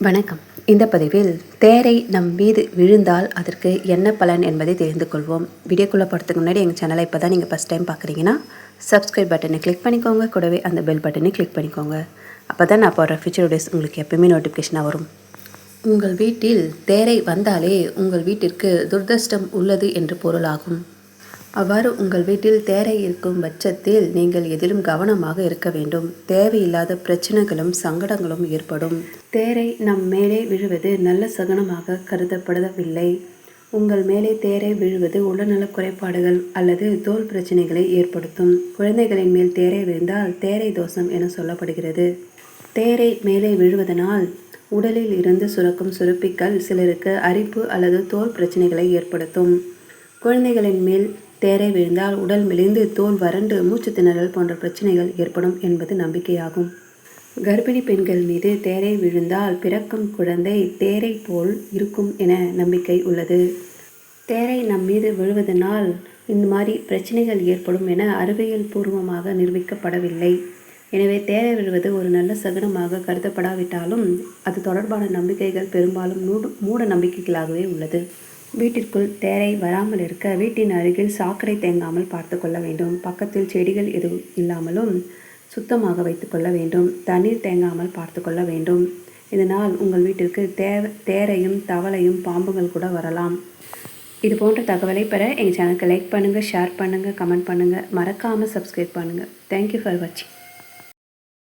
வணக்கம். இந்த பதிவில் தேரை நம் மீது விழுந்தால் அதற்கு என்ன பலன் என்பதை தெரிந்து கொள்வோம். வீடியோக்குள்ளே போகிறதுக்கு முன்னாடி எங்கள் சேனலை இப்போ தான் நீங்கள் ஃபஸ்ட் டைம் பார்க்குறீங்கன்னா சப்ஸ்கிரைப் பட்டனை கிளிக் பண்ணிக்கோங்க. கூடவே அந்த பெல் பட்டனை கிளிக் பண்ணிக்கோங்க. அப்போ தான் நான் போடுற ஃபியூச்சர் வீடியோஸ் உங்களுக்கு எப்பயுமே நோட்டிஃபிகேஷனாக வரும். உங்கள் வீட்டில் தேரை வந்தாலே உங்கள் வீட்டிற்கு துர்தஷ்டம் உள்ளது என்று பொருளாகும். அவ்வாறு உங்கள் வீட்டில் தேரை இருக்கும் பட்சத்தில் நீங்கள் எதிலும் கவனமாக இருக்க வேண்டும். தேவையில்லாத பிரச்சனைகளும் சங்கடங்களும் ஏற்படும். தேரை நம் மேலே விழுவது நல்ல சகுனமாக கருதப்படவில்லை. உங்கள் மேலே தேரை விழுவது உடல்நல குறைபாடுகள் அல்லது தோல் பிரச்சனைகளை ஏற்படுத்தும். குழந்தைகளின் மேல் தேரை விழுந்தால் தேரை தோஷம் என சொல்லப்படுகிறது. தேரை மேலே விழுவதனால் உடலில் இருந்து சுரக்கும் சுரப்பிகள் சிலருக்கு அரிப்பு அல்லது தோல் பிரச்சனைகளை ஏற்படுத்தும். குழந்தைகளின் மேல் தேரை விழுந்தால் உடல் மெலிந்து தோல் வறண்டு மூச்சு திணறல் போன்ற பிரச்சனைகள் ஏற்படும் என்பது நம்பிக்கையாகும். கர்ப்பிணி பெண்கள் மீது தேரை விழுந்தால் பிறக்கும் குழந்தை தேரை போல் இருக்கும் என நம்பிக்கை உள்ளது. தேரை நம் மீது விழுவதனால் இந்த மாதிரி பிரச்சனைகள் ஏற்படும் என அறிவியல் பூர்வமாக நிரூபிக்கப்படவில்லை. எனவே தேரை விழுவது ஒரு நல்ல சகுனமாக கருதப்படாவிட்டாலும் அது தொடர்பான நம்பிக்கைகள் பெரும்பாலும் மூட நம்பிக்கைகளாகவே உள்ளது. வீட்டிற்குள் தேரை வராமல் இருக்க வீட்டின் அருகில் சாக்கடை தேங்காமல் பார்த்து கொள்ள வேண்டும். பக்கத்தில் செடிகள் எதுவும் இல்லாமலும் சுத்தமாக வைத்து கொள்ள வேண்டும். தண்ணீர் தேங்காமல் பார்த்து கொள்ள வேண்டும். இதனால் உங்கள் வீட்டிற்கு தேரையும் தவளையும் பாம்புகள் கூட வரலாம். இது போன்ற தகவலை பெற எங்கள் சேனலுக்கு லைக் பண்ணுங்கள், ஷேர் பண்ணுங்கள், கமெண்ட் பண்ணுங்கள். மறக்காமல் சப்ஸ்கிரைப் பண்ணுங்கள். தேங்க்யூ ஃபார் வாட்சிங்.